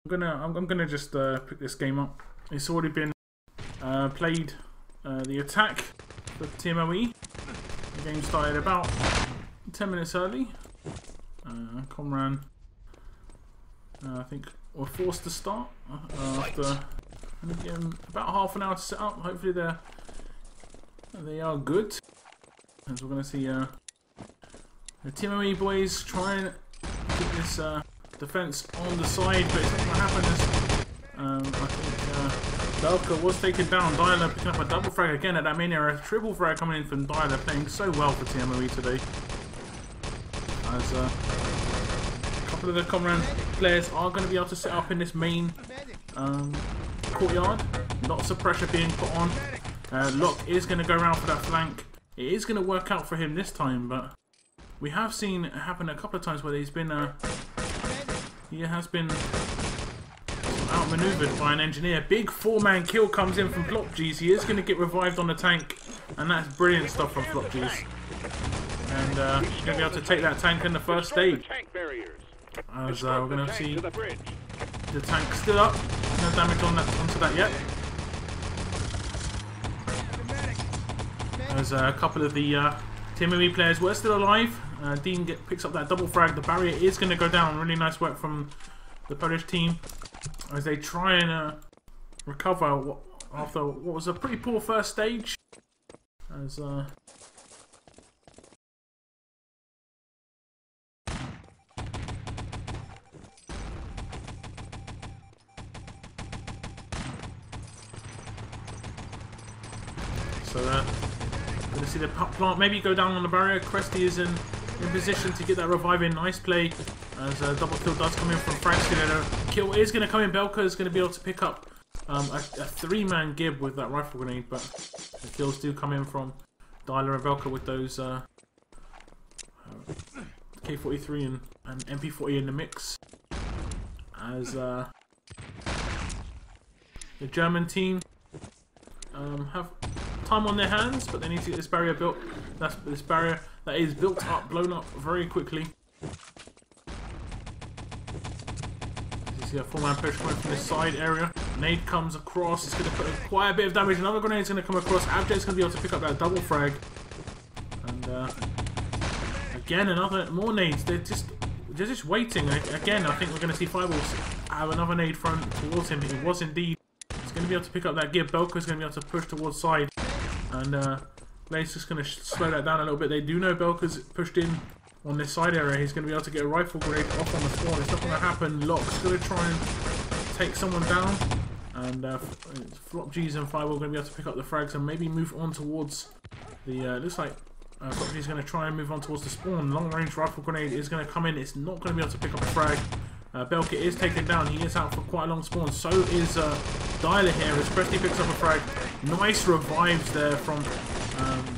I'm gonna just pick this game up. It's already been played. The attack for TMOE. The game started about 10 minutes early. KOMMRAN, I think, were forced to start after about half an hour to set up. Hopefully they are good. As we're going to see the TMOE boys try and get this defense on the side, but it's not going to happen. I think Belka was taken down. Dialer picking up a double frag again at that main area. Triple frag coming in from Dialer, playing so well for TMOE today. As a couple of the KOMMRAN players are going to be able to set up in this main courtyard. Lots of pressure being put on. Locke is going to go around for that flank. It is going to work out for him this time, but we have seen it happen a couple of times where he has been outmaneuvered by an engineer. Big 4-man kill comes in from FlopG's. He is going to get revived on the tank, and that's brilliant stuff from FlopG's. And he's going to be able to take that tank in the first stage. As we're going to see the tank still up. No damage onto that yet. As a couple of the TMOE players were still alive. Dean picks up that double frag. The barrier is going to go down. Really nice work from the Polish team as they try and recover after what was a pretty poor first stage. As so going to see the plant maybe go down on the barrier. Cresty is in position to get that revive in. Nice play as a double kill does come in from Frankskin. A kill is going to come in. Belka is going to be able to pick up a 3-man Gib with that rifle grenade, but the kills do come in from Dialer and Belka with those K43 and MP40 in the mix. As the German team have time on their hands, but they need to get this barrier built. That's this barrier that is built up, blown up very quickly. You see a 4-man push coming from this side area. Nade comes across. It's going to put quite a bit of damage. Another grenade is going to come across. Abject's going to be able to pick up that double frag. And again, more nades. They're just waiting. Again, I think we're going to see Fireballs have another nade thrown towards him. It was indeed. He's going to be able to pick up that Gib. Belka's going to be able to push towards side. And Blade's just going to slow that down a little bit. They do know Belka's pushed in on this side area. He's going to be able to get a rifle grenade off on the spawn. It's not going to happen. Locke's going to try and take someone down. And FlopG's and Fireball are going to be able to pick up the frags and maybe move on towards the... looks like FlopG's going to try and move on towards the spawn. Long range rifle grenade is going to come in. It's not going to be able to pick up a frag. Belka is taken down. He is out for quite a long spawn. So is Dialer here as Cresty picks up a frag. Nice revives there from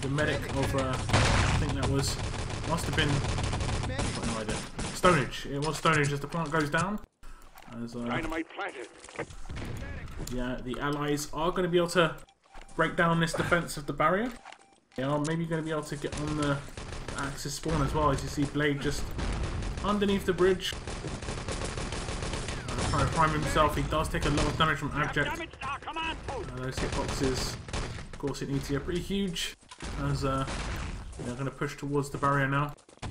the medic of, I think that must have been, no idea, Stonehenge. It was Stonehenge as the plant goes down. As, dynamite planted. Yeah, the allies are going to be able to break down this defense of the barrier. They are maybe going to be able to get on the Axis spawn as well, as you see Blade just underneath the bridge. Trying to prime himself. He does take a lot of damage from Abject. Those hitboxes, of course, it needs to get pretty huge. As they're going to push towards the barrier now. It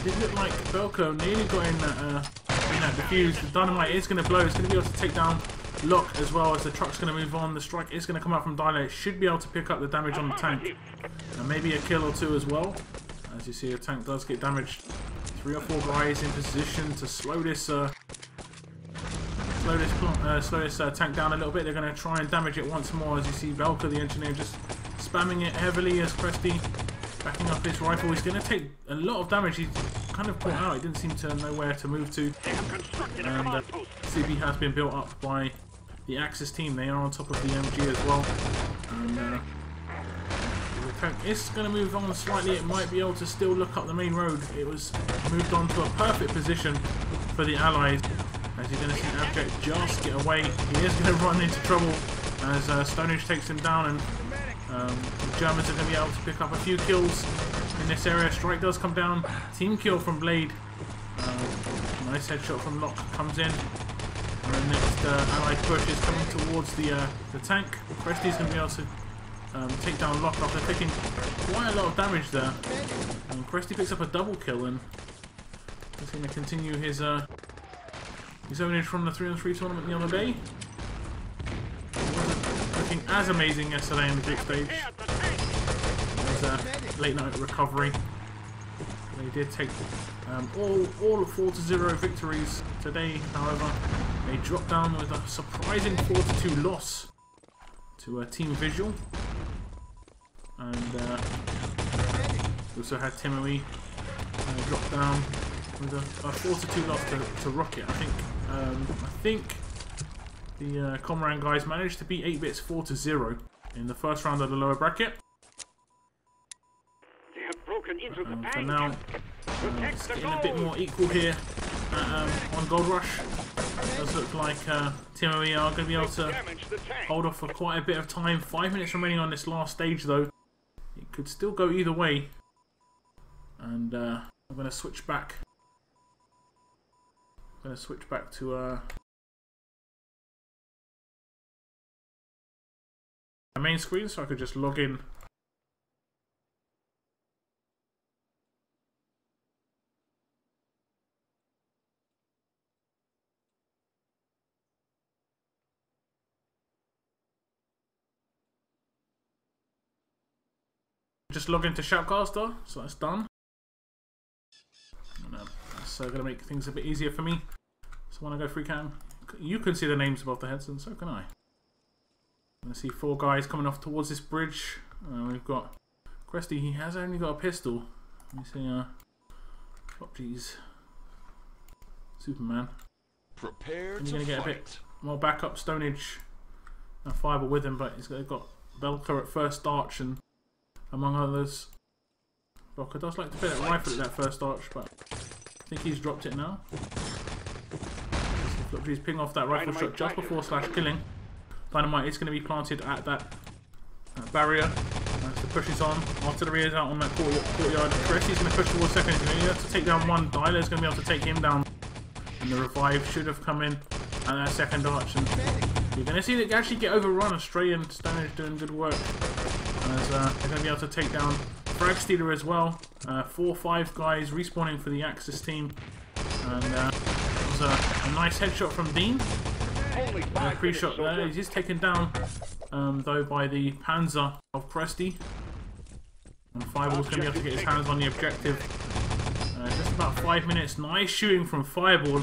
did look like Belka nearly got in that defuse. The dynamite is going to blow. It's going to be able to take down Locke as well as the truck's going to move on. The strike is going to come out from Dialer. It should be able to pick up the damage on the tank. And maybe a kill or two as well. As you see, the tank does get damaged. 3 or 4 guys in position to slow this tank down a little bit. They're going to try and damage it once more. As you see, Belka, the engineer, just spamming it heavily as Cresty backing up his rifle. He's going to take a lot of damage. He's kind of caught out. He didn't seem to know where to move to. And CB has been built up by the Axis team. They are on top of the MG as well. And the tank is going to move on slightly. It might be able to still look up the main road. It was moved on to a perfect position for the allies. As you're going to see Abject just get away. He is going to run into trouble as Stonehenge takes him down, and the Germans are going to be able to pick up a few kills in this area. Strike does come down. Team kill from Blade. Nice headshot from Lock comes in. And the next allied push is coming towards the tank. Cresty's going to be able to take down Lock after taking quite a lot of damage there. And Cresty picks up a double kill, and he's going to continue his ownage from the 3-on-3 tournament the other day. It wasn't looking as amazing yesterday in the group stage. It was a late night recovery. They did take all 4-0 victories today. However, they dropped down with a surprising 4-2 loss to Team Visual, and we also had TMOE drop down with a 4-2 loss to Rocket. I think the KOMMRAN guys managed to beat 8-Bits 4-0 in the first round of the lower bracket. For now, it's getting a bit more equal here on Gold Rush. It does look like TMOE are going to be able to hold off for quite a bit of time. 5 minutes remaining on this last stage, though. It could still go either way. And I'm going to switch back. I'm going to switch back to my main screen, so I could just log in. Just log into Shoutcaster, so that's done. And, that's going to make things a bit easier for me. So when I go free cam, you can see the names above the heads, and so can I. I see 4 guys coming off towards this bridge. We've got Cresty. He has only got a pistol. Let me see. Oh jeez, Superman. Prepare and you're to going to get a bit more backup stonage and Fireball with him, but he's got Belka at first arch and among others. Blocker does like to play that rifle at that first arch, but I think he's dropped it now. He's ping off that rifle shot just before /killing. Dynamite is going to be planted at that barrier as the push is on. Artillery is out on that courtyard. Cresty's going to push towards second. He's going to have to take down one. Dyler's going to be able to take him down. And the revive should have come in at that second arch. And you're going to see that actually get overrun. Stray and Stonage doing good work. As they're going to be able to take down Frag Stealer as well. 4-5 guys respawning for the Axis team. And that was a nice headshot from Dean. Pre-shot there. He's just taken down though by the Panzer of Cresty. And Fireball's going to be able to get his hands on the objective. Just about 5 minutes. Nice shooting from Fireball.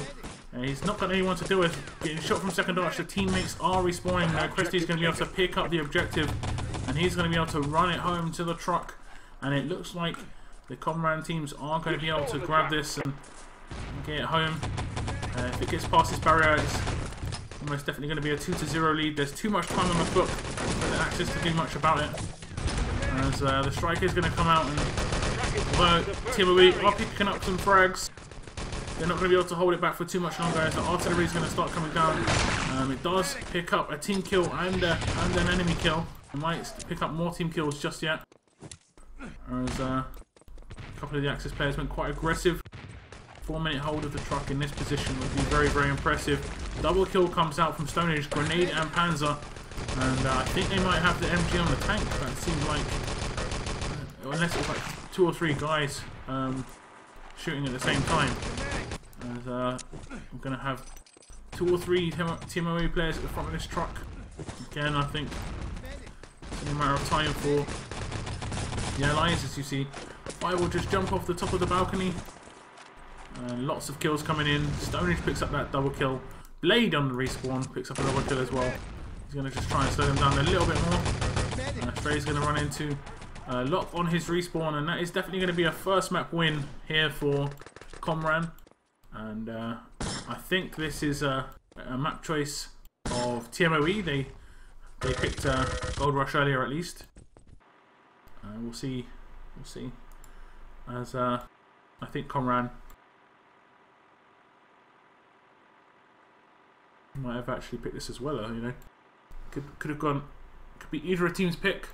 He's not got anyone to do with getting shot from second arch. The teammates are respawning now. Cresty's going to be able to pick up the objective. And he's going to be able to run it home to the truck. And it looks like the KOMMRAN teams are going to be able to grab this and get it home. If it gets past this barrier, it's almost definitely going to be a 2-0 lead. There's too much time on the clock for the Axis to do much about it. As the striker is going to come out, and although TMOE are picking up some frags, they're not going to be able to hold it back for too much longer as the artillery is going to start coming down. It does pick up a team kill and an enemy kill. It might pick up more team kills just yet. As a couple of the Axis players went quite aggressive. 4-minute hold of the truck in this position would be very, very impressive. Double kill comes out from Stonage, Grenade and Panzer. And I think they might have the MG on the tank. That seems like, unless it was like 2 or 3 guys shooting at the same time. And I'm going to have 2 or 3 TMOE players at the front of this truck. Again, I think it's only a matter of time for the Alliance, as you see. Fire will just jump off the top of the balcony. Lots of kills coming in. Stonage picks up that double kill. Blade on the respawn picks up a double kill as well. He's going to just try and slow them down a little bit more. Stray's going to run into Lock on his respawn, and that is definitely going to be a first map win here for KOMMRAN. And I think this is a map choice of TMOE. They picked Gold Rush earlier, at least. We'll see. We'll see. As I think KOMMRAN might have actually picked this as well. You know, could have gone. Could be either a team's pick.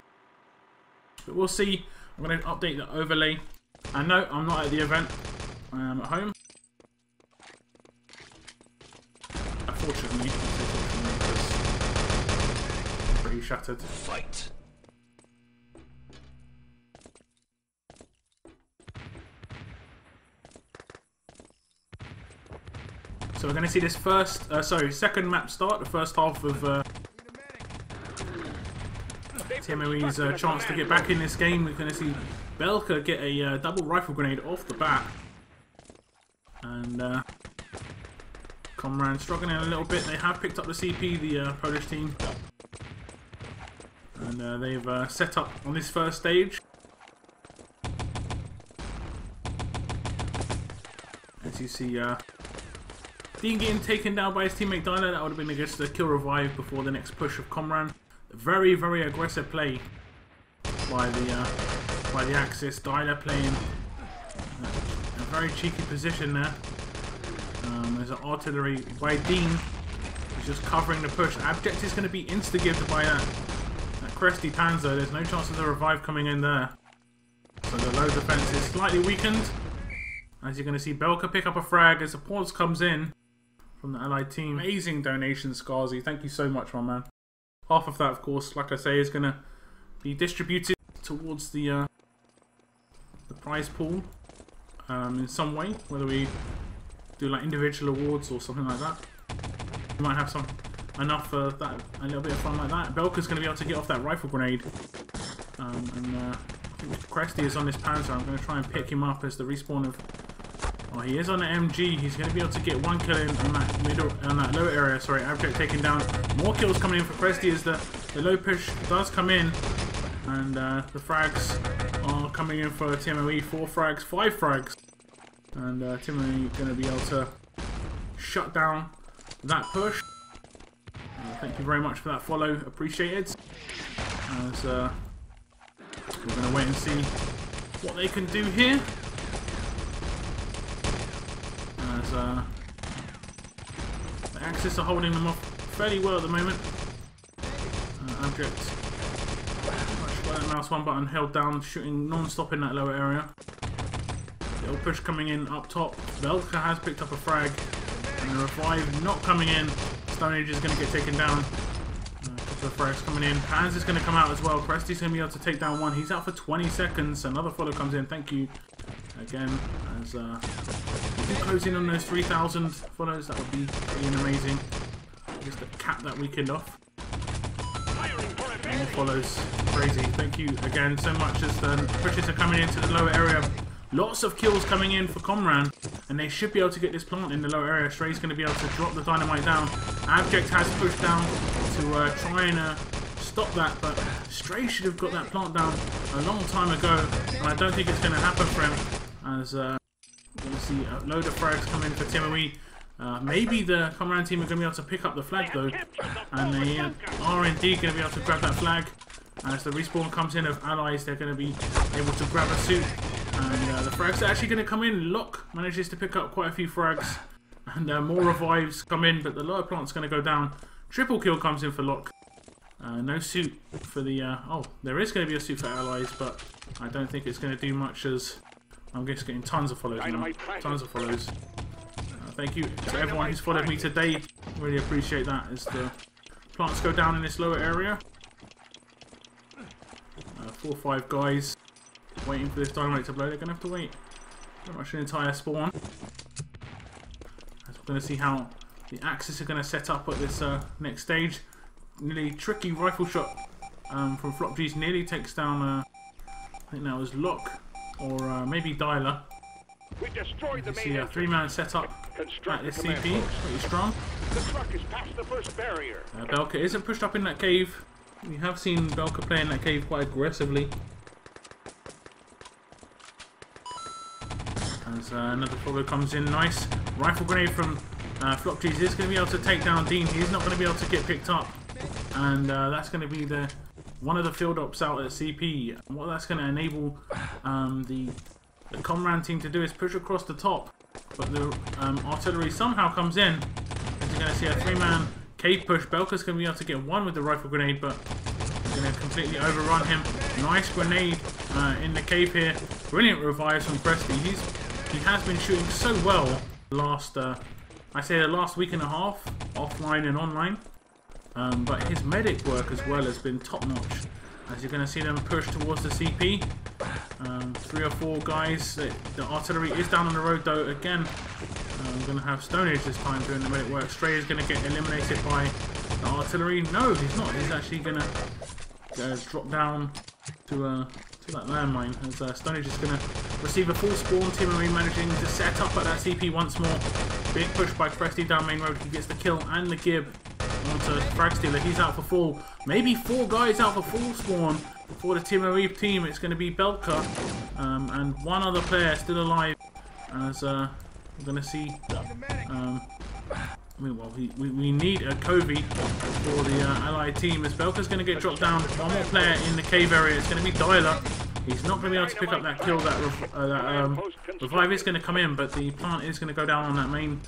But we'll see. I'm going to update the overlay. And no, I'm not at the event. I am at home. Fortunately, because I'm pretty shattered. Fight. So we're going to see this second map start, the first half of TMOE's chance to get back in this game. We're going to see Belka get a double rifle grenade off the bat. And KOMMRAN struggling a little bit. They have picked up the CP, the Polish team. And they've set up on this first stage. As you see, Dean getting taken down by his teammate Dyla. That would have been, I guess, the kill revive before the next push of KOMMRAN. Very, very aggressive play by the Axis. Dyla playing a very cheeky position there. There's an artillery by Dean. He's just covering the push. Abject is going to be instigated by that Cresty Panzer. There's no chance of the revive coming in there. So the low defense is slightly weakened. As you're going to see Belka pick up a frag as the pause comes in from the allied team. Amazing donation, Scarzy. Thank you so much, my man. Half of that, of course, like I say, is going to be distributed towards the prize pool in some way, whether we do like individual awards or something like that. We might have enough for that, a little bit of fun like that. Belka's going to be able to get off that rifle grenade, and I think Cresty is on this Panzer. I'm going to try and pick him up as the respawn of. Oh, he is on the MG. He's going to be able to get one kill in on that lower area. Sorry, Abject taken down. More kills coming in for Cresty as the low push does come in, and the frags are coming in for TMOE. 4 frags, 5 frags, and TMOE going to be able to shut down that push. Thank you very much for that follow. Appreciate it. As we're going to wait and see what they can do here. As the Axis are holding them off fairly well at the moment. Abject much by that mouse one button held down, shooting non-stop in that lower area. Little push coming in up top. Belka has picked up a frag, and the revive not coming in. Stone Age is going to get taken down. A couple of frags coming in. Panz is going to come out as well. Cresty's going to be able to take down one. He's out for 20 seconds. Another follow comes in. Thank you again. As we do close in on those 3,000 follows, that would be amazing. Just to cap that weekend off. More follows. Crazy. Thank you again so much as the pushes are coming into the lower area. Lots of kills coming in for KOMMRAN, and they should be able to get this plant in the lower area. Stray's going to be able to drop the dynamite down. Abject has pushed down to try and stop that, but Stray should have got that plant down a long time ago, and I don't think it's going to happen for him. As we're going to see a load of frags come in for TMOE. Maybe the KOMMRAN team are going to be able to pick up the flag though, and they are indeed going to be able to grab that flag. As the respawn comes in of allies, they're going to be able to grab a suit. And the frags are actually going to come in. Locke manages to pick up quite a few frags. And more revives come in, but the lower plant's going to go down. Triple kill comes in for Locke. No suit for the... oh, there is going to be a suit for allies, but I don't think it's going to do much as... I'm just getting tons of follows now. Tons of follows. Thank you to everyone who's followed me today. Really appreciate that as the plants go down in this lower area. 4 or 5 guys waiting for this dynamite to blow. They're going to have to wait pretty much an entire spawn. As we're going to see how the Axis are going to set up at this next stage. Nearly tricky rifle shot from FlopG's nearly takes down, I think that was Locke or maybe Dyla. We destroyed the main see a 3-man setup at this CP, pretty strong. The truck is past the first barrier. Belka isn't pushed up in that cave. We have seen Belka play in that cave quite aggressively. As another follow comes in, nice. Rifle grenade from FlopG's is going to be able to take down Dean. He's not going to be able to get picked up. And that's going to be one of the field ops out at CP. And what that's going to enable the KOMMRAN team to do is push across the top. But the artillery somehow comes in. As you're going to see a 3-man cave push. Belka's going to be able to get one with the rifle grenade, but he's going to completely overrun him. Nice grenade in the cave here. Brilliant revives from Cresty. He has been shooting so well the last I say the last week and a half, offline and online. But his medic work as well has been top notch. As you're going to see them push towards the CP. 3 or 4 guys. The artillery is down on the road though. Again, I'm going to have Stonehenge this time doing the medic work. Stray is going to get eliminated by the artillery. No, he's not. He's actually going to drop down to that landmine. As Stonehenge is going to receive a full spawn. TMOE managing to set up at that CP once more. Big push by Cresty down main road. He gets the kill and the gib onto Frag Stealer. He's out for full. Maybe 4 guys out for full spawn for the TMOE team. It's going to be Belka and 1 other player still alive. As we're going to see. Well, we need a Covey for the allied team. As Belka's going to get dropped down. 1 more player in the cave area. It's going to be Dialer. He's not going to be able to pick up that kill. That revive is going to come in, but the plant is going to go down on that main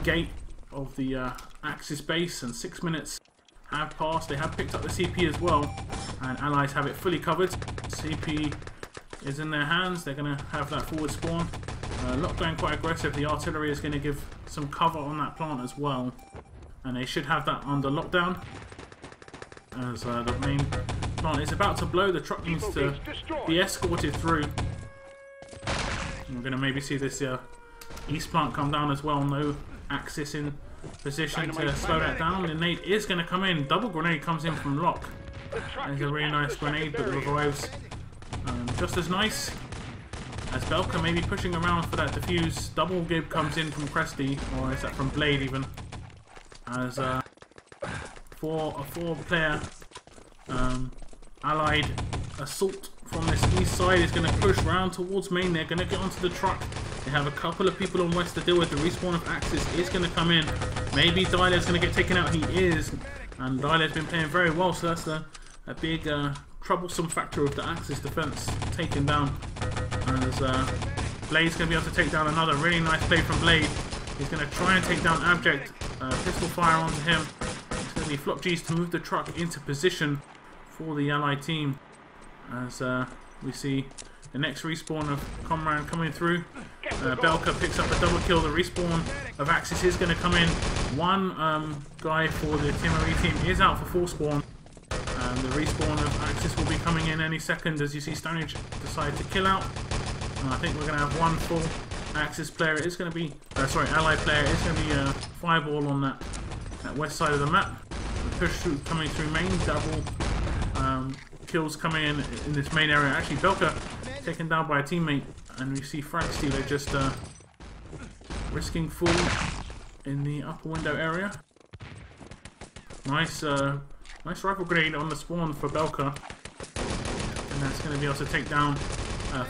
gate of the Axis base, and 6 minutes have passed. They have picked up the CP as well, and allies have it fully covered. CP is in their hands. They're going to have that forward spawn. Not going quite aggressive. The artillery is going to give some cover on that plant as well, and they should have that under lockdown. As the main plant is about to blow, the truck needs to be escorted through. And we're going to maybe see this east plant come down as well. No Axis in position to slow that down. The nade is going to come in. Double grenade comes in from Lock. There's a really nice grenade, but revives just as nice. As Belka may be pushing around for that defuse. Double gib comes in from Cresty, or is that from Blade even? As a 4-player allied assault from this east side is going to push round towards main. They're going to get onto the truck. They have a couple of people on west to deal with. The respawn of Axis is going to come in. Maybe Dialer's going to get taken out. He is. And Dialer's been playing very well, so that's a big troublesome factor of the Axis defense taken down. And as Blade's going to be able to take down another really nice play from Blade. He's going to try and take down Abject. Pistol fire onto him. It's going to be Flop G's to move the truck into position for the allied team. As we see the next respawn of KOMMRAN coming through. Belka picks up a double kill. The respawn of Axis is going to come in. 1 guy for the TMOE team is out for full spawn. The respawn of Axis will be coming in any second as you see Stonehenge decide to kill out. And I think we're going to have 1 full Axis player. It is going to be, allied player. It's going to be a fireball on that west side of the map. The push through coming through main. Double kills coming in this main area. Actually, Belka taken down by a teammate, and we see Frag Stealer just risking full in the upper window area. Nice rifle grenade on the spawn for Belka, and that's going to be able to take down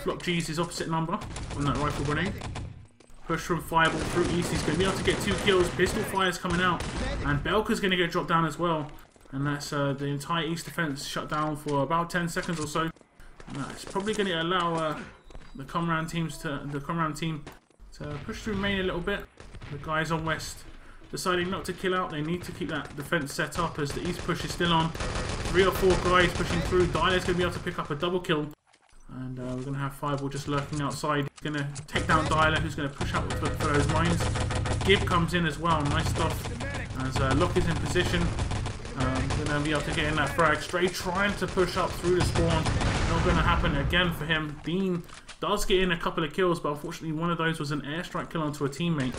Flop G's his opposite number on that rifle grenade. Push from Fireball through east. He's going to be able to get 2 kills. Pistol fire's coming out, and Belka's going to get dropped down as well. And that's the entire east defense shut down for about 10 seconds or so. And that's probably going to allow the KOMMRAN team to push through main a little bit. The guys on west deciding not to kill out. They need to keep that defense set up as the east push is still on. 3 or 4 guys pushing through. Dialer's going to be able to pick up a double kill. And we're going to have Fireball just lurking outside. He's going to take down Dialer, who's going to push out for those mines. Gib comes in as well. Nice stuff. As Lock is in position. Going to be able to get in that frag. Stray trying to push up through the spawn. Not going to happen again for him. Dean does get in a couple of kills, but unfortunately one of those was an airstrike kill onto a teammate.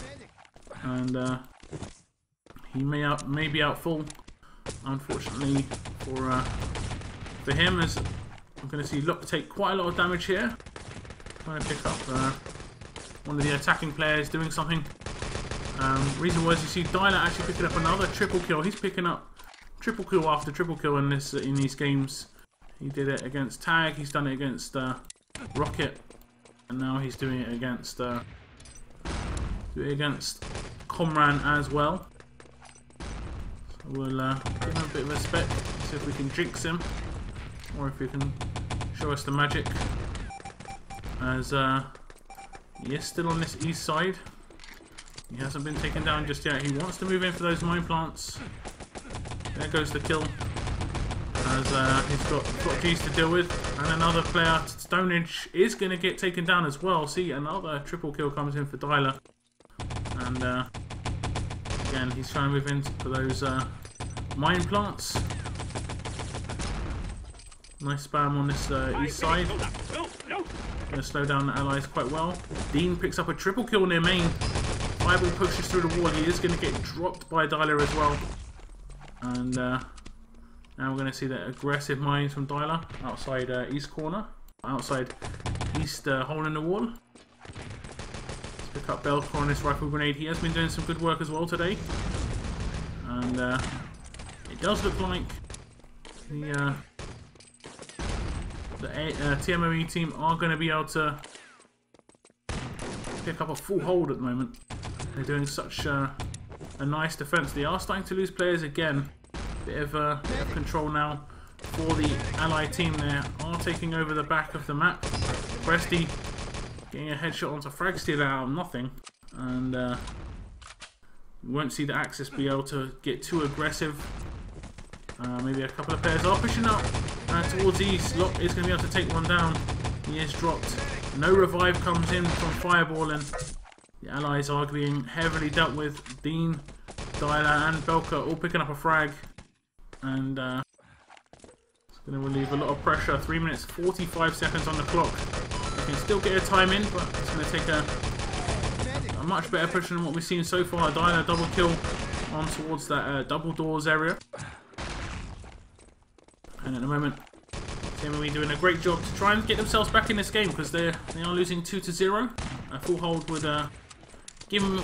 And he may be out full, unfortunately for him, as I'm going to see Lock take quite a lot of damage here. Trying to pick up one of the attacking players doing something. Reason was you see Dialer actually picking up another triple kill. He's picking up triple kill after triple kill in these games. He did it against Tag. He's done it against Rocket, and now he's doing it against KOMMRAN as well. So we'll give him a bit of respect. See if we can jinx him, or if he can show us the magic. As he is still on this east side. He hasn't been taken down just yet. He wants to move in for those mine plants. There goes the kill. As he's got G's to deal with. And another player, Stonehenge, is going to get taken down as well. See, another triple kill comes in for Dialer. And again, he's trying to move in for those mine plants. Nice spam on this east side. Going to slow down the allies quite well. Dean picks up a triple kill near main. Fireball pushes through the wall. He is going to get dropped by Dyler as well. And now we're going to see the aggressive mines from Dyler outside east corner. Outside east hole in the wall. Let's pick up Belka on this rifle grenade. He has been doing some good work as well today. And it does look like the TMOE team are going to be able to pick up a full hold at the moment. They're doing such a nice defense. They are starting to lose players again. Bit of control now for the allied team. They are taking over the back of the map. Presty getting a headshot onto Frag Stealer out of nothing. And we won't see the Axis be able to get too aggressive. Maybe a couple of players are pushing up towards east. Locke is going to be able to take one down. He is dropped. No revive comes in from Fireball, and the allies are being heavily dealt with. Dean, Dyler and Belka all picking up a frag. And it's going to relieve a lot of pressure. 3 minutes 45 seconds on the clock. They can still get a time in, but it's going to take a much better push than what we've seen so far. Dyler double kill on towards that double doors area. And at the moment, TMOE doing a great job to try and get themselves back in this game, because they are losing 2-0. A full hold would give them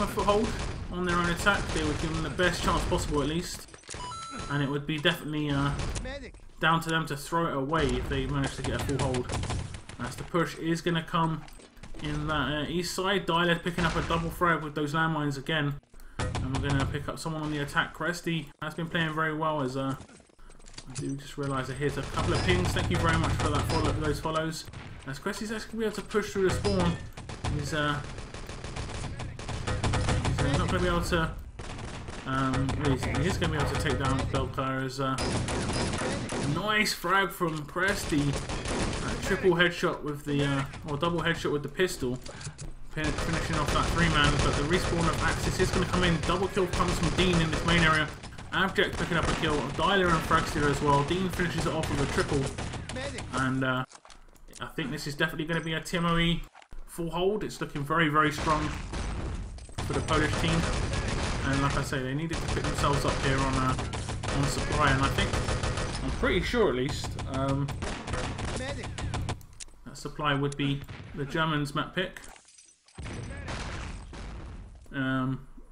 a foothold on their own attack. They would give them the best chance possible at least, and it would be definitely down to them to throw it away if they manage to get a full hold. As the push is going to come in that east side. Dyler picking up a double frag with those landmines again, and we're going to pick up someone on the attack. Cresty has been playing very well as I do just realise that here's a couple of pings. Thank you very much for that those follows. As Cresty's actually going to be able to push through the spawn. He's not going to be able to. He is going to be able to take down Belka as nice frag from Presty. Triple headshot with the or double headshot with the pistol, finishing off that 3-man. But the respawn of Axis is going to come in. Double kill comes from Dean in this main area. Abject picking up a kill. Dyler and Fragstealer as well. Dean finishes it off with a triple. And I think this is definitely going to be a TMOE full hold. It's looking very, very strong for the Polish team. And like I say, they needed to pick themselves up here on supply. And I think, I'm pretty sure at least, that supply would be the Germans' map pick.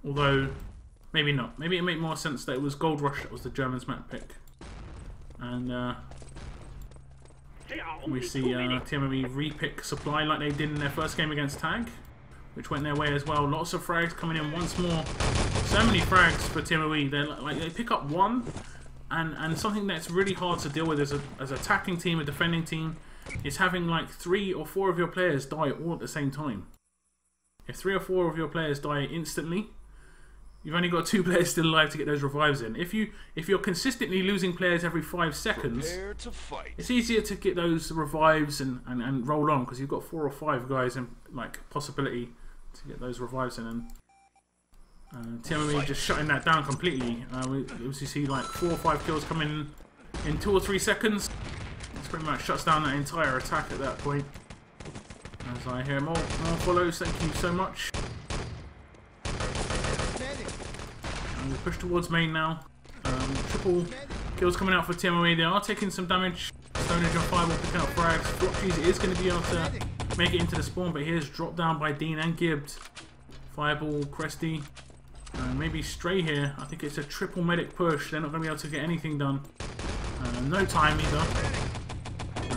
Although, maybe not. Maybe it made more sense that it was Gold Rush that was the Germans' map pick. And we see TMOE repick supply like they did in their first game against Tag, which went their way as well. Lots of frags coming in once more. So many frags for TMOE. They pick up one, and something that's really hard to deal with as an attacking team, a defending team, is having like 3 or 4 of your players die all at the same time. If 3 or 4 of your players die instantly, you've only got 2 players still alive to get those revives in. If you're consistently losing players every 5 seconds, it's easier to get those revives and roll on, because you've got 4 or 5 guys in like possibility to get those revives in. And TMOE just shutting that down completely. We obviously see like 4 or 5 kills coming in 2 or 3 seconds. This pretty much shuts down that entire attack at that point. As I hear more follows, thank you so much. And we push towards main now. Triple kills coming out for TMOE. They are taking some damage. Stonage on Fireball picking up frags. Flopcheese is going to be able to make it into the spawn, but here's dropped down by Dean and Gibbed. Fireball, Cresty, maybe Stray here. I think it's a triple medic push. They're not going to be able to get anything done. No time either.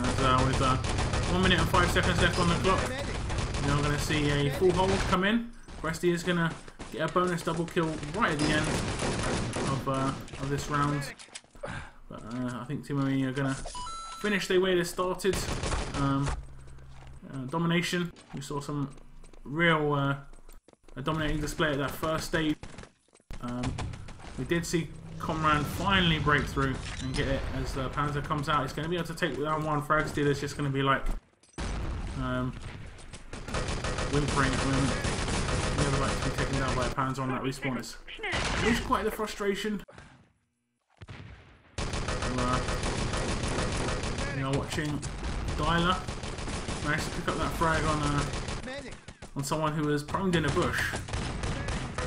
As with 1 minute and 5 seconds left on the clock, now going to see a full hold come in. Cresty is going to get a bonus double kill right at the end of this round. But I think TMOE are going to finish the way they started. Domination. We saw some real dominating display at that first stage. We did see KOMMRAN finally break through and get it as the Panzer comes out. He's going to be able to take down one. Fragstealer's just going to be like whimpering at the moment. We have like to be taken down by a Panzer on that respawn. It's quite the frustration. So, you know, watching Dialer managed to pick up that frag on someone who was prone in a bush.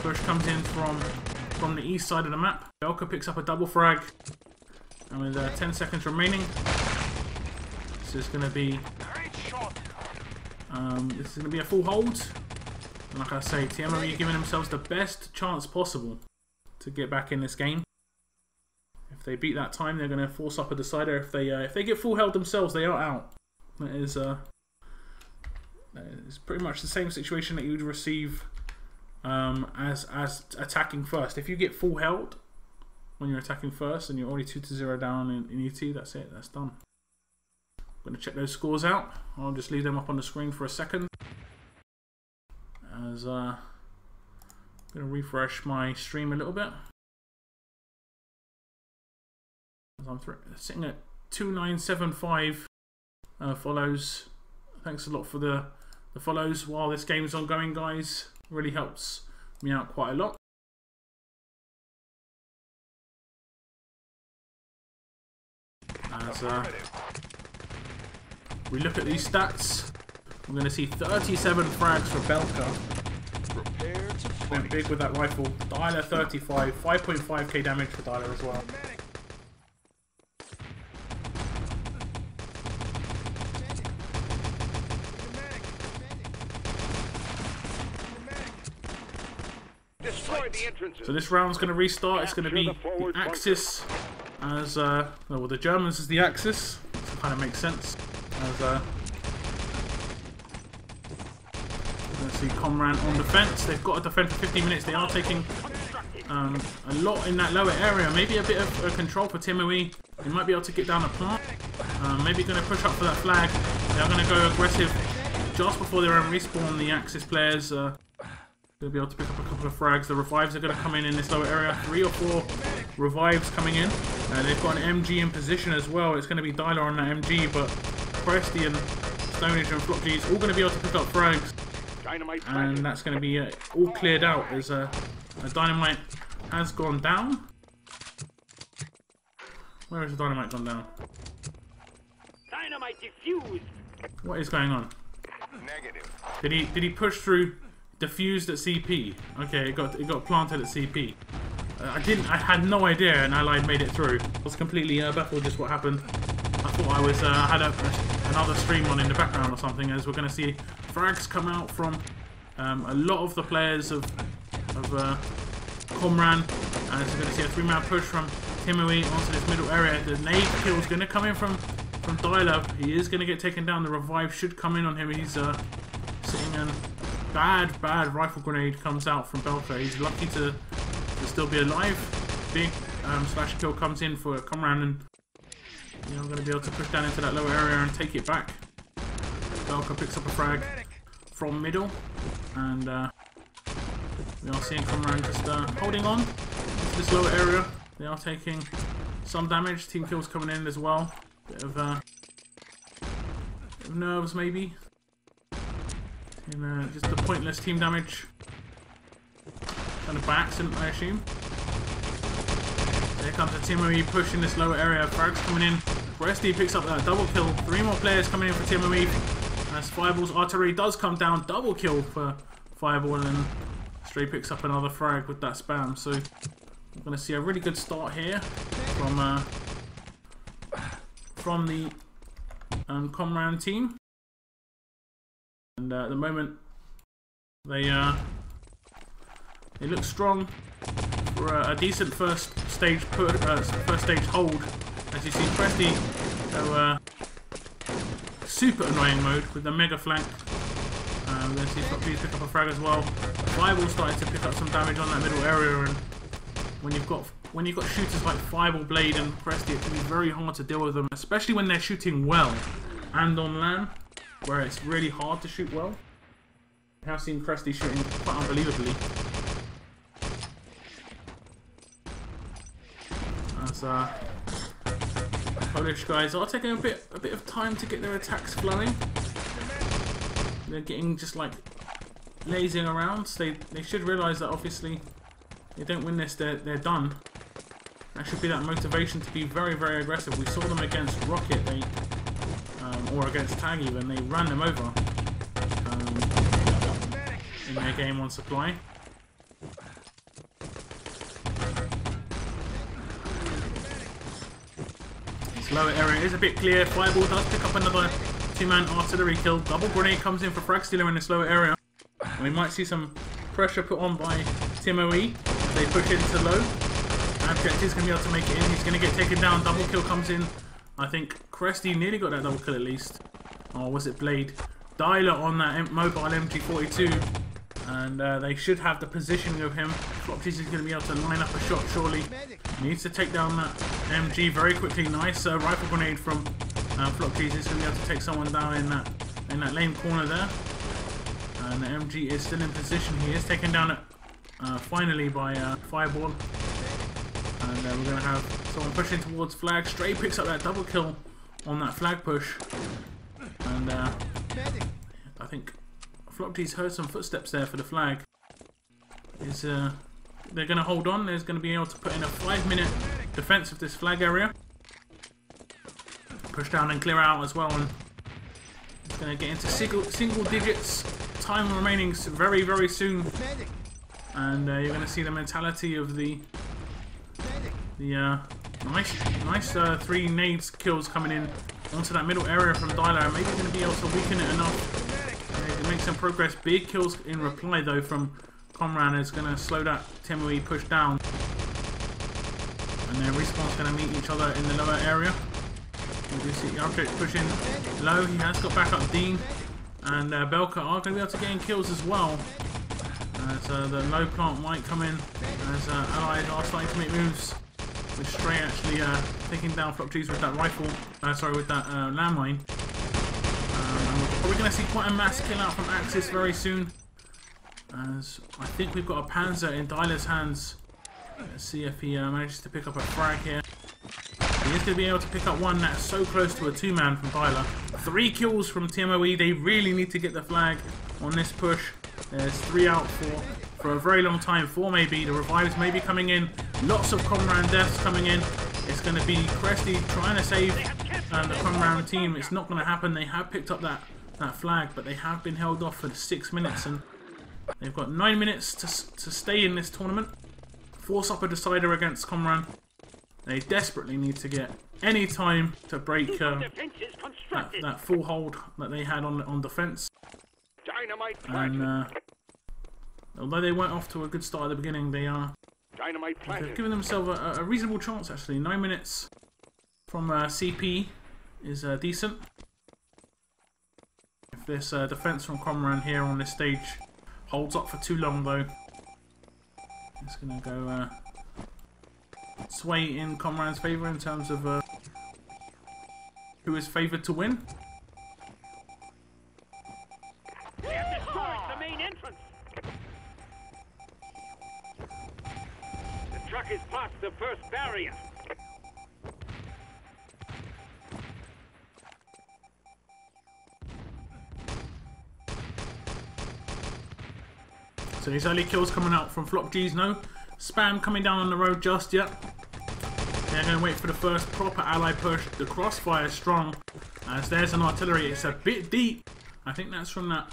Bush comes in from the east side of the map. Belka picks up a double frag, and with 10 seconds remaining, this is going to be a full hold. And like I say, TMOE giving themselves the best chance possible to get back in this game. If they beat that time, they're going to force up a decider. If they get full held themselves, they are out. That is pretty much the same situation that you would receive as attacking first. If you get full held when you're attacking first and you're already 2-0 down in ET, that's it. That's done. I'm going to check those scores out. I'll just leave them up on the screen for a second. As I'm going to refresh my stream a little bit. As I'm sitting at 2975 follows. Thanks a lot for the follows while this game's ongoing, guys. Really helps me out quite a lot. As we look at these stats, we're going to see 37 frags for Belka. Went big with that rifle. Dialer 35, 5.5k damage for Dialer as well. So this round's going to restart. It's going to be the Axis as well, the Germans is the Axis. So kind of makes sense. As we're going to see KOMMRAN on defense. They've got to defend for 15 minutes. They are taking a lot in that lower area. Maybe a bit of control for TMOE. They might be able to get down the plant. Maybe going to push up for that flag. They're going to go aggressive just before they're on respawn. The Axis players. They'll be able to pick up a couple of frags. The revives are going to come in this lower area. 3 or 4 revives coming in. They've got an MG in position as well. It's going to be Dialer on that MG, but Presty and Stonage and Flop G's all going to be able to pick up frags. And that's going to be all cleared out as a dynamite has gone down. Where has the dynamite gone down? Dynamite defused. What is going on? Negative. Did he push through? Diffused at CP. Okay, it got planted at CP. I had no idea, and Allied made it through. I was completely baffled just what happened. I thought I was had another stream on in the background or something. As we're going to see frags come out from a lot of the players of KOMMRAN, and so we're going to see a 3-man push from TMOE onto this middle area. The nade kill is going to come in from Dialer. He is going to get taken down. The revive should come in on him. He's sitting in. Bad rifle grenade comes out from Belka. He's lucky to still be alive. Big slash kill comes in for KOMMRAN, and you know, going to be able to push down into that lower area and take it back. Belka picks up a frag from middle, and we are seeing KOMMRAN just holding on to this lower area. They are taking some damage. Team kills coming in as well. Bit of nerves maybe. Just a pointless team damage. Kind of by accident, I assume. There comes a TMOE push in this lower area. Frags coming in. Presty picks up that double kill. 3 more players coming in for TMOE. As Fireball's artillery does come down. Double kill for Fireball, and Stray picks up another frag with that spam. So we're going to see a really good start here from the KOMMRAN team. And at the moment, they look strong for a decent first stage hold. As you see, Presty super annoying mode with the mega flank. Then see Floppies pick up a frag as well. Fireball starting to pick up some damage on that middle area, and when you've got shooters like Fireball, Blade, and Presty, it can be very hard to deal with them, especially when they're shooting well and on LAN, where it's really hard to shoot well. I have seen Presty shooting quite unbelievably. As Polish guys are taking a bit of time to get their attacks flowing. They're getting just like lazing around. They should realise that obviously they don't win this, they're done. That should be that motivation to be very, very aggressive. We saw them against Rocket, or against Tag even, they ran them over in their game on Supply. This lower area is a bit clear. Fireball does pick up another two-man artillery kill. Double grenade comes in for Frag Stealer in this lower area. And we might see some pressure put on by TMOE. They push into low. Abject is going to be able to make it in. He's going to get taken down. Double kill comes in. I think Cresty nearly got that double kill at least. Or was it Blade? Dialer on that mobile MG42. And they should have the positioning of him. Flopcheese is going to be able to line up a shot surely. Needs to take down that MG very quickly. Nice rifle grenade from Flopcheese. Is going to be able to take someone down in that lane corner there. And the MG is still in position. He is taken down finally by Fireball. And we're going to have someone pushing towards Flag. Stray picks up that double kill on that Flag push. And I think Flopcheese heard some footsteps there for the Flag. They're going to hold on. They're going to be able to put in a 5-minute defense of this Flag area. Push down and clear out as well. And it's going to get into single digits. Time remaining very, very soon. And you're going to see the mentality of the nice 3 nades kills coming in onto that middle area from Dialer. Maybe going to be able to weaken it enough to make some progress. Big kills in reply though from KOMMRAN is going to slow that TMOE push down. And their respawn's going to meet each other in the lower area. You do see the object pushing low. He has got back up Dean. And Belka are going to be able to get in kills as well. As the low plant might come in. As allies are starting to make moves. With Stray actually taking down Flopcheese with that rifle. With that landmine. And we're probably going to see quite a mass kill out from Axis very soon. As I think we've got a Panzer in Dialer's hands. Let's see if he manages to pick up a frag here. He is going to be able to pick up one that's so close to a 2-man from Dialer. 3 kills from TMOE. They really need to get the Flag on this push. There's 3 out for a very long time. 4 maybe. The revives may be coming in. Lots of KOMMRAN deaths coming in. It's going to be Cresty trying to save the KOMMRAN team. It's not going to happen. They have picked up that Flag, but they have been held off for 6 minutes. And they've got 9 minutes to stay in this tournament. Force up a decider against KOMMRAN. They desperately need to get any time to break that full hold that they had on defense. And although they went off to a good start at the beginning, they've given themselves a reasonable chance actually. 9 minutes from CP is decent. If this defense from KOMMRAN here on this stage holds up for too long though, it's going to go sway in KOMMRAN's favour in terms of who is favoured to win. We have destroyed the main entrance. The truck is past the first barrier. So these early kills coming out from Flopcheese. No spam coming down on the road just yet. They're going to wait for the first proper ally push. The crossfire is strong. As there's an artillery. It's a bit deep. I think that's from that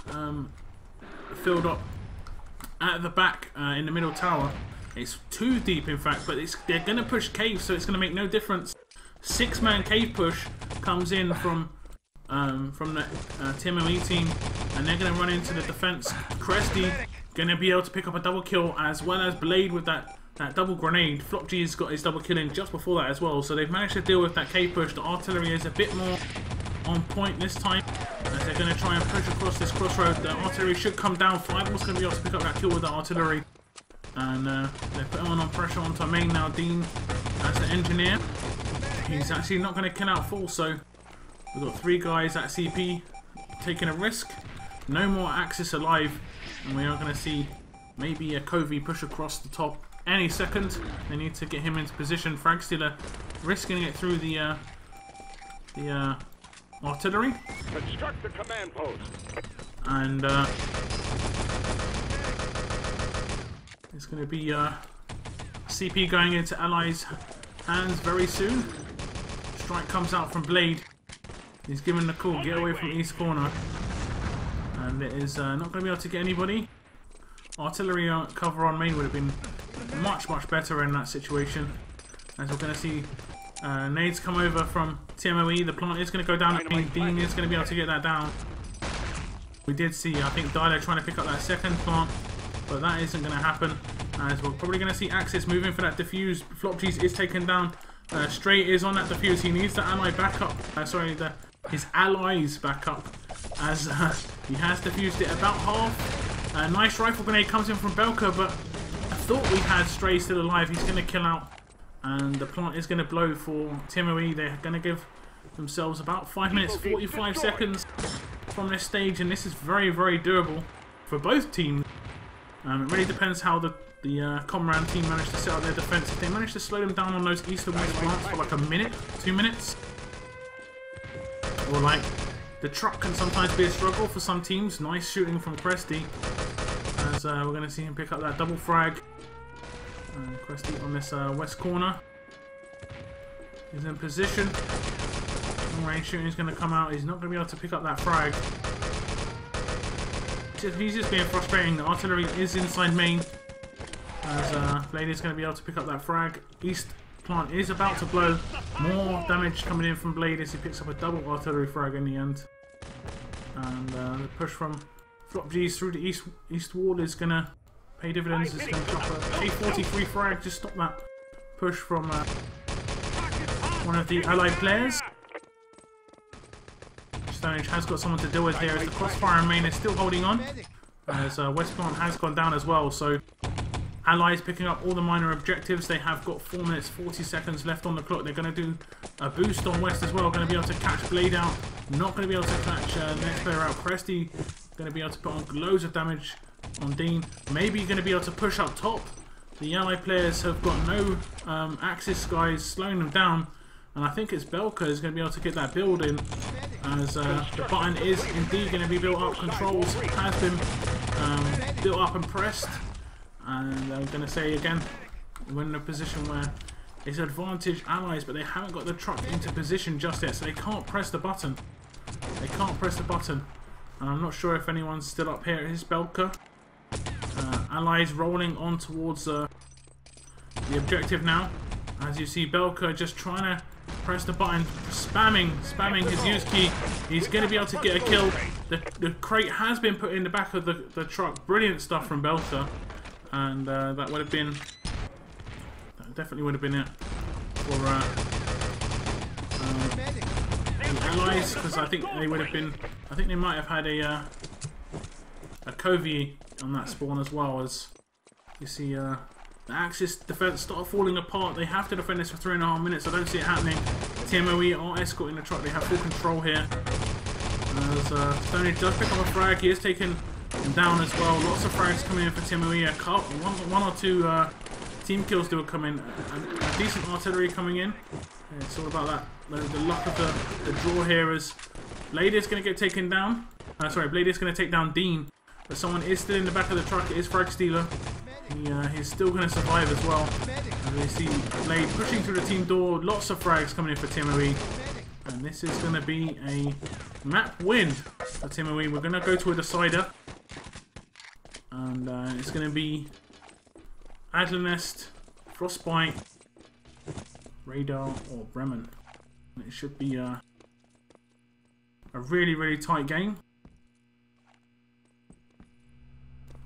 filled up at the back in the middle tower. It's too deep in fact, but they're going to push cave, so it's going to make no difference. 6-man cave push comes in from the TMOE team, and they're going to run into the defense. Cresty going to be able to pick up a double kill, as well as Blade with that double grenade. Flopcheese got his double kill in just before that as well, so they've managed to deal with that cave push. The artillery is a bit more on point this time, as they're going to try and push across this crossroad. The artillery should come down. Fireball's going to be able to pick up that kill with the artillery, and they're putting on pressure onto main now. Dean as the engineer. He's actually not going to kill out full, so we've got 3 guys at CP taking a risk. No more Axis alive, and we are going to see maybe a Covey push across the top any second. They need to get him into position. Frag Stealer risking it through the artillery. Construct the command post. And It's going to be CP going into Allies' hands very soon. Strike comes out from Blade. He's given the call, get away from East Corner. And it is not going to be able to get anybody. Artillery cover on main would have been much better in that situation. As we're going to see nades come over from TMOE. The plant is going to go down. Dean is going to be able to get that down. We did see, I think, Dido trying to pick up that second plant, but that isn't going to happen. As we're probably going to see Axis moving for that defuse. Flopg's is taken down. Stray is on that defuse. He needs the ally backup. His allies backup, as he has defused it about half. Nice rifle grenade comes in from Belka, but I thought we had Stray still alive. He's going to kill out, and the plant is going to blow for TMOE. They're going to give themselves about 5 minutes 45 seconds from this stage, and this is very doable for both teams. It really depends how the KOMMRAN team managed to set up their defense. If they managed to slow them down on those east and west plants for like a minute, 2 minutes, or like the truck can sometimes be a struggle for some teams. Nice shooting from Cresty, as we're going to see him pick up that double frag. Cresty on this west corner is in position. Long range shooting is going to come out. He's not going to be able to pick up that frag. He's just being frustrating. The artillery is inside main, as Blade is going to be able to pick up that frag. East plant is about to blow. More damage coming in from Blade as he picks up a double artillery frag in the end. And the push from Flopg's through the east wall is going to pay dividends. It's going to drop a A43 frag to stop that push from one of the allied players. Stonehenge has got someone to deal with here, as the crossfire main is still holding on, as West Plant has gone down as well. So Allies picking up all the minor objectives. They have got 4 minutes 40 seconds left on the clock. They're going to do a boost on West as well. Going to be able to catch Blade out. Not going to be able to catch the next player out. Cresty going to be able to put on loads of damage on Dean. Maybe going to be able to push up top. The Allied players have got no Axis guys slowing them down. And I think it's Belka is going to be able to get that build in, as the button is indeed going to be built up. Controls has been built up and pressed. And I'm going to say again, we're in a position where it's advantage Allies, but they haven't got the truck into position just yet, so they can't press the button. They can't press the button. And I'm not sure if anyone's still up here. It is Belka. Allies rolling on towards the objective now. As you see, Belka just trying to press the button, spamming his use key. He's going to be able to get a kill. The crate has been put in the back of the truck. Brilliant stuff from Belka. And that would have been, that definitely would have been it for the Allies, because I think they would have been, I think they might have had a Covey on that spawn as well. As you see, the Axis defense start falling apart. They have to defend this for 3.5 minutes. I don't see it happening. TMOE are escorting the truck. They have full control here. As Stonehenge does pick up a frag, he is taken down as well. Lots of frags coming in for TMOE. One or two team kills do come in. A decent artillery coming in. It's all about that. The luck of the draw here, as Blade is going to get taken down. Sorry, Blade is going to take down Dean. But someone is still in the back of the truck. It is Frag Stealer. He's still going to survive as well. As we see Blade pushing through the team door. Lots of frags coming in for TMOE. And this is going to be a map win for TMOE. We're going to go to a decider. And it's going to be Adlernest, Frostbite, Radar, or Bremen. And it should be a really tight game.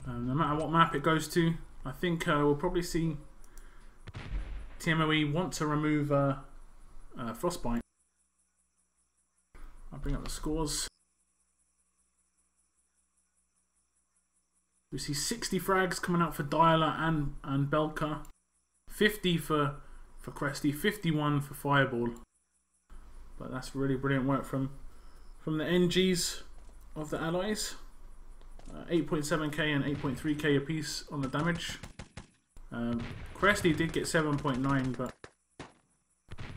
No matter what map it goes to, I think we'll probably see TMOE want to remove Frostbite. I'll bring up the scores. We see 60 frags coming out for Dialer and Belka, 50 for Cresty, 51 for Fireball. But that's really brilliant work from the NGs of the Allies. 8.7k and 8.3k apiece on the damage. Cresty did get 7.9, but a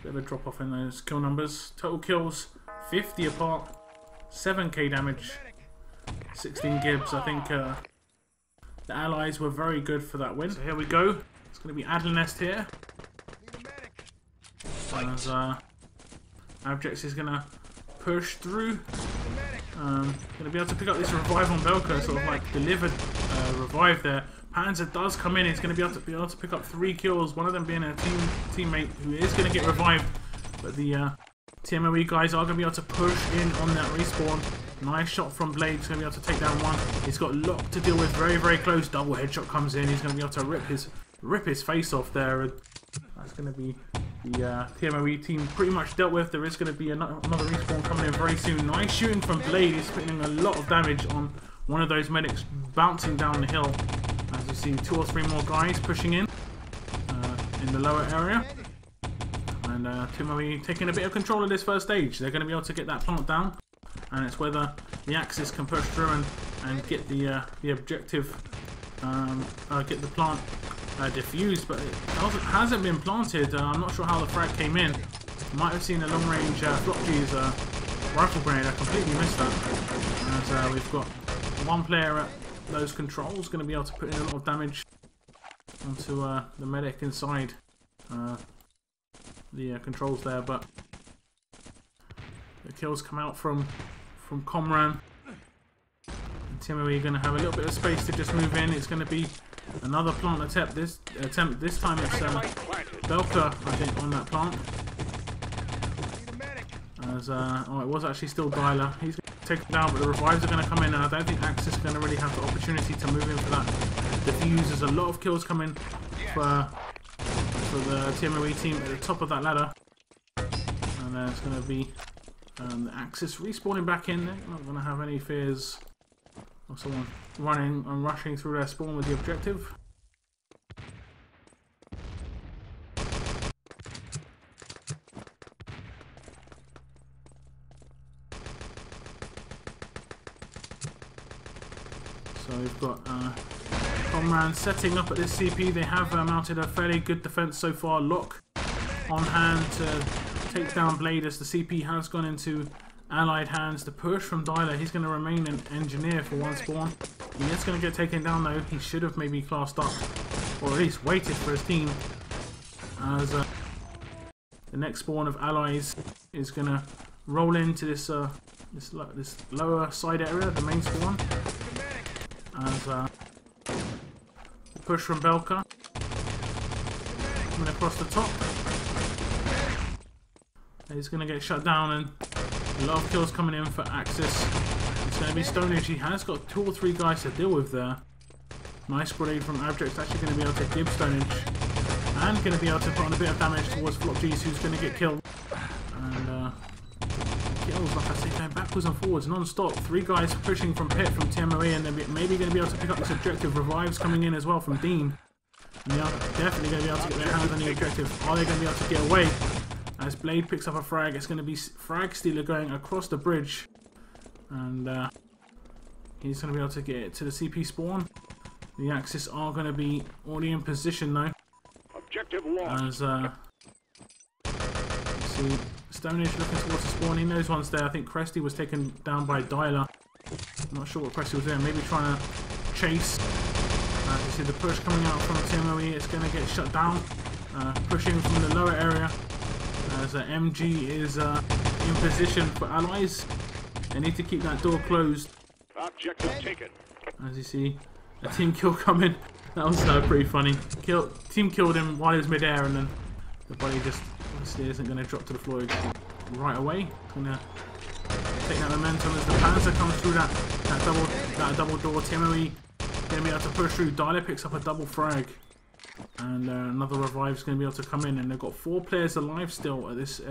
bit of a drop off in those kill numbers. Total kills 50 apart, 7k damage, 16 Gibbs. I think the Allies were very good for that win. So here we go. It's going to be Adlanest here. As Abjects is going to push through. Going to be able to pick up this revive on Belka, sort of like delivered revive there. Panzer does come in. He's going to be able to pick up 3 kills. One of them being a teammate who is going to get revived. But the TMOE guys are going to be able to push in on that respawn. Nice shot from Blade. He's going to be able to take down one. He's got Lock to deal with very, very close. Double headshot comes in. He's going to be able to rip his face off there. And that's going to be the TMOE team pretty much dealt with. There is going to be another respawn coming in very soon. Nice shooting from Blade. He's putting a lot of damage on one of those medics bouncing down the hill. As you see, 2 or 3 more guys pushing in the lower area. And TMOE taking a bit of control of this first stage. They're going to be able to get that plant down. And it's whether the Axis can push through and get the objective, get the plant diffused. But it hasn't been planted. I'm not sure how the frag came in. Might have seen a long-range Flopgy's rifle grenade. I completely missed that. As we've got one player at those controls, going to be able to put in a lot of damage onto the medic inside the controls there. But the kills come out from KOMMRAN. TMOE going to have a little bit of space to just move in. It's going to be another plant attempt. This time it's Belka, I think, on that plant. As oh, it was actually still Dialer. He's going to take it down, but the revives are going to come in, and I don't think Axis is going to really have the opportunity to move in for that defuse. There's a lot of kills coming for the TMOE team at the top of that ladder, and there's going to be the Axis respawning back in. They're not going to have any fears of someone running and rushing through their spawn with the objective. So we've got KOMMRAN setting up at this CP. They have mounted a fairly good defense so far. Lock on hand to take down Blade as the CP has gone into Allied hands. The push from Dialer, he's going to remain an engineer for one spawn. He is going to get taken down though. He should have maybe classed up, or at least waited for his team, as the next spawn of Allies is going to roll into this this lower side area, the main spawn. As the push from Belka coming across the top. He's going to get shut down, and a lot of kills coming in for Axis. It's going to be Stonage. He has got 2 or 3 guys to deal with there. Nice grenade from Abject's actually going to be able to give Stonage, and going to be able to put on a bit of damage towards Flopgy's, who's going to get killed. And kills, like I say, going backwards and forwards non-stop. 3 guys pushing from pit from TMOE, and they're maybe going to be able to pick up this objective. Revives coming in as well from Dean. And they are definitely going to be able to get their hands on the objective. Are they going to be able to get away? As Blade picks up a frag, it's going to be Frag Stealer going across the bridge. And he's going to be able to get it to the CP spawn. The Axis are going to be already in position though. Objective lost. As see Stonage looking towards the spawn. He knows one's there. I think Cresty was taken down by Dialer. I'm not sure what Cresty was doing. Maybe trying to chase. You see the push coming out from TMOE. It's going to get shut down. Pushing from the lower area. As MG is in position for Allies. They need to keep that door closed. Objective taken. As you see, a team kill coming. That was pretty funny. Team killed him while he was mid-air, and then the body just obviously isn't going to drop to the floor right away. It's going to take that momentum as the Panzer comes through that double door. TMOE going to be able to push through. Dialer picks up a double frag. And another revive is going to be able to come in, and they've got 4 players alive still at this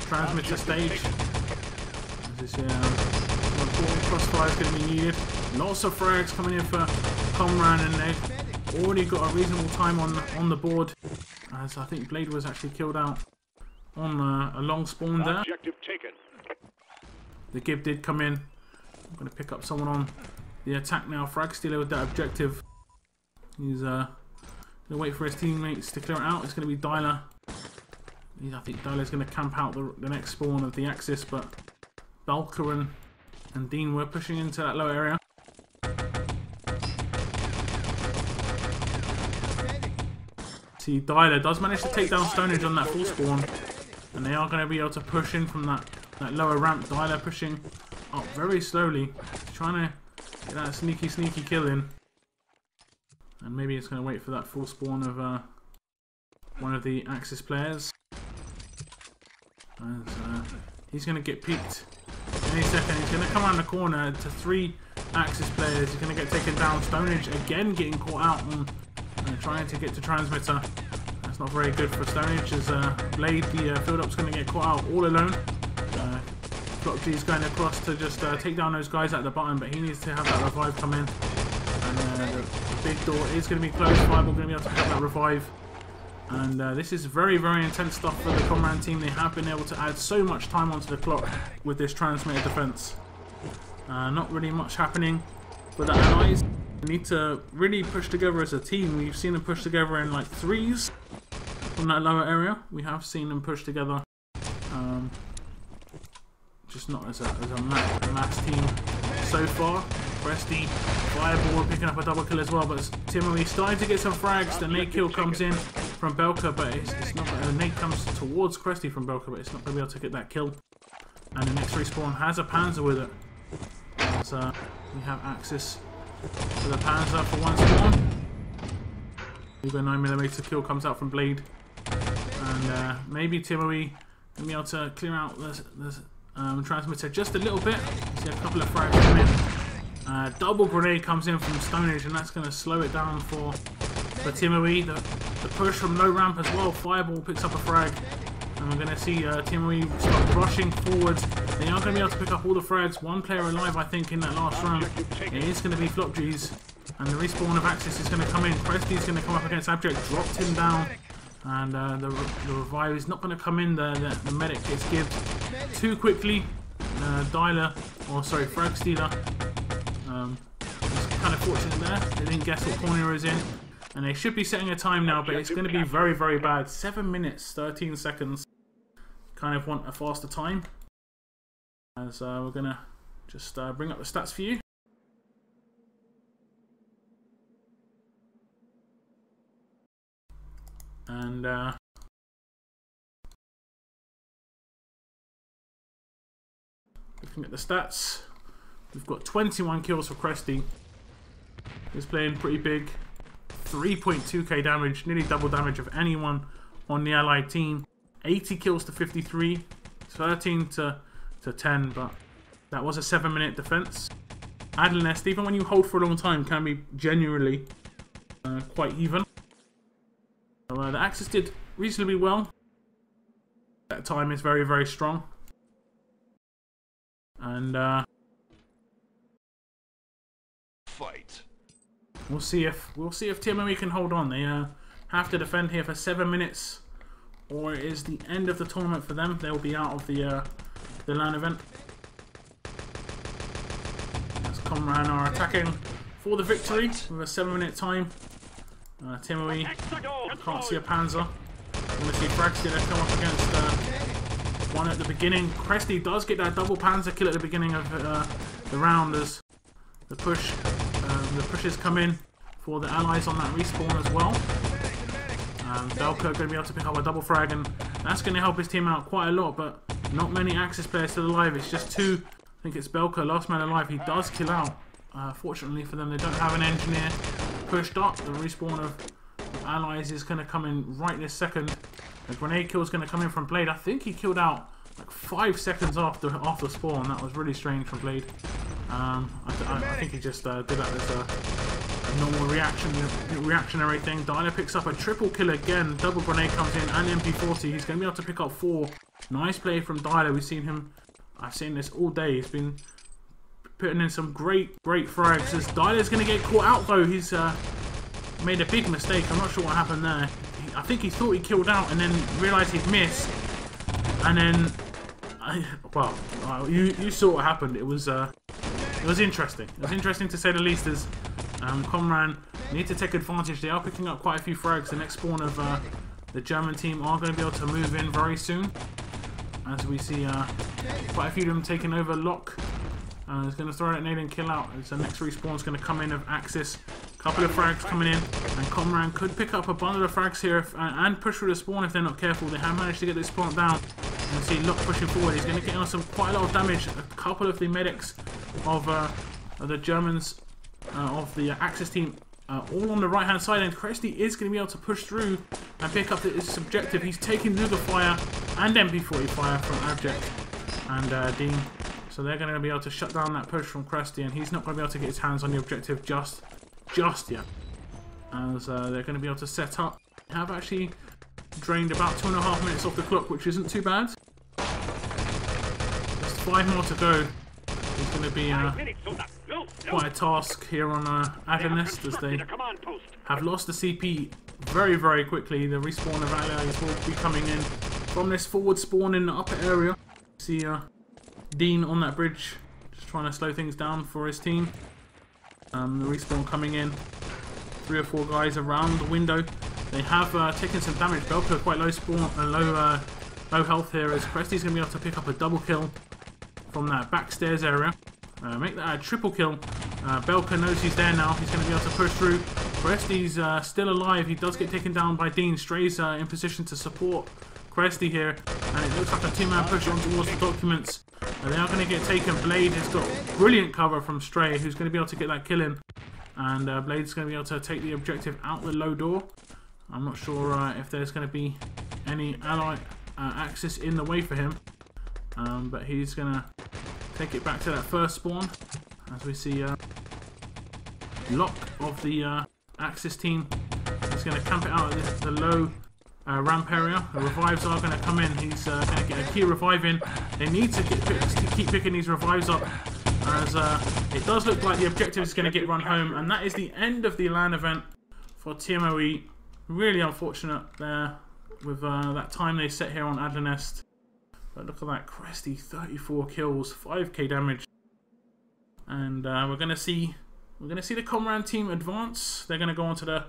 transmitter stage. As this crossfire is going to be needed. Lots of frags coming in for KOMMRAN, and they've already got a reasonable time on the board. As I think Blade was actually killed out on a long spawn there. Objective taken. The Gib did come in. I'm going to pick up someone on the attack now. Frag Stealer with that objective. He's going to wait for his teammates to clear it out. It's going to be Dialer. I think Dialer's going to camp out the next spawn of the Axis, but Belka and Dean were pushing into that low area. See, Dialer does manage to take down Stonage on that full spawn. And they are going to be able to push in from that lower ramp. Dialer pushing up very slowly. Trying to get that sneaky kill in. And maybe it's going to wait for that full spawn of one of the Axis players. As, he's going to get peeked any second. He's going to come around the corner to 3 Axis players. He's going to get taken down. Stonage again getting caught out on trying to get to Transmitter. That's not very good for Stonage as Blade, the field up's going to get caught out all alone. Flockgy's going across to just take down those guys at the bottom, but he needs to have that revive come in. And the big door is going to be closed. Fireball going to be able to pick up that revive. And this is very, very intense stuff for the KOMMRAN team. They have been able to add so much time onto the clock with this transmitter defense. Not really much happening for the allies. They need to really push together as a team. We've seen them push together in like 3s from that lower area. We have seen them push together, just not as a mass team so far. Presty, Fireball picking up a double kill as well, but TMOE starting to get some frags. The nade kill comes in from Belka, but it's not. The nade comes towards Cresty from Belka, but it's not going to be able to get that kill. And the next respawn has a Panzer with it. As we have Axis for the Panzer for one spawn. Uber 9mm kill comes out from Blade, and maybe TMOE can be able to clear out the transmitter just a little bit. See a couple of frags come in. Double grenade comes in from Stonage, and that's going to slow it down for TMOE. The push from low ramp as well. Fireball picks up a frag, and we're going to see TMOE start rushing forwards. They are going to be able to pick up all the frags. One player alive, I think, in that last round. It is going to be Flockgy's, and the respawn of Axis is going to come in. Presty's going to come up against Abject, dropped him down, and the revive is not going to come in. The medic gets given too quickly. Frag Stealer. It's kind of fortunate there. They didn't guess what corner he was in. And they should be setting a time now, but it's going to be very, very bad. 7 minutes, 13 seconds. Kind of want a faster time. As we're going to just bring up the stats for you. And looking at the stats, we've got 21 kills for Cresty. He's playing pretty big. 3.2k damage, nearly double damage of anyone on the allied team. 80 kills to 53, 13 to 10, but that was a 7-minute defense. Adlnest, even when you hold for a long time, can be genuinely quite even. So, the Axis did reasonably well. That time is very, very strong. And fight. We'll see if TMOE can hold on. They have to defend here for 7 minutes, or it is the end of the tournament for them. They'll be out of the LAN event. As KOMMRAN are attacking for the victory with a 7-minute time. TMOE can't see a Panzer. We'll see Frag's gonna come up against one at the beginning. Cresty does get that double Panzer kill at the beginning of the round as the pushes come in for the allies on that respawn as well. Belka going to be able to pick up a double frag, and that's going to help his team out quite a lot, but not many Axis players still alive. It's just 2. I think it's Belka, last man alive. He does kill out. Fortunately for them, they don't have an engineer pushed up. The respawn of allies is going to come in right this second. The grenade kill is going to come in from Blade. I think he killed out like 5 seconds after spawn. That was really strange from Blade. I think he just did that as a normal reactionary thing. Dialer picks up a triple kill again. Double grenade comes in and MP40. He's going to be able to pick up 4. Nice play from Dialer. We've seen him. I've seen this all day. He's been putting in some great frags. As Dialer's going to get caught out though. He's made a big mistake. I'm not sure what happened there. I think he thought he killed out and then realised he'd missed. And then, you saw what happened. It was interesting. It was interesting to say the least. As KOMMRAN need to take advantage. They are picking up quite a few frags. The next spawn of the German team are going to be able to move in very soon. As we see quite a few of them taking over Lock. He's going to throw that nade and kill out. As the next respawn is going to come in of Axis. Couple of frags coming in, and KOMMRAN could pick up a bundle of frags here and push through the spawn if they're not careful. They have managed to get this spawn down. You can see Locke pushing forward. He's going to get on quite a lot of damage. A couple of the medics of the Germans of the Axis team all on the right hand side, and Cresty is going to be able to push through and pick up his objective. He's taking Luger fire and MP40 fire from Abject and Dean. So they're going to be able to shut down that push from Cresty, and he's not going to be able to get his hands on the objective just yet. As they're going to be able to set up. They have actually drained about 2.5 minutes off the clock, which isn't too bad. Just 5 more to go. It's going to be quite a task here on Agonist, as they have lost the CP very, very quickly. The respawn of allies will be coming in from this forward spawn in the upper area. See Dean on that bridge, just trying to slow things down for his team. The respawn coming in. 3 or 4 guys around the window. They have taken some damage. Belka quite low low health here, as Cresty's going to be able to pick up a double kill from that backstairs area. Make that a triple kill. Belka knows he's there now. He's going to be able to push through. Cresty's still alive. He does get taken down by Dean. Stray's in position to support Cresty here, and it looks like a 2-man push on towards the documents. They are going to get taken. Blade has got brilliant cover from Stray, who's going to be able to get that kill in. And Blade's going to be able to take the objective out the low door. I'm not sure if there's going to be any ally Axis in the way for him. But he's going to take it back to that first spawn. As we see Locke of the Axis team is going to camp it out at the low ramp area. The revives are going to come in. He's going to get a key revive in. They need to keep picking these revives up, as it does look like the objective is going to get run home. And that is the end of the LAN event for TMOE. Really unfortunate there with that time they set here on Adlanest. But look at that, Cresty, 34 kills, 5k damage. And we're going to see the KOMMRAN team advance. They're going to go on to the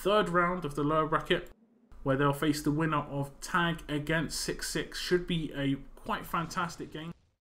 3rd round of the lower bracket, where they'll face the winner of Tag against 6-6. Should be a quite fantastic game.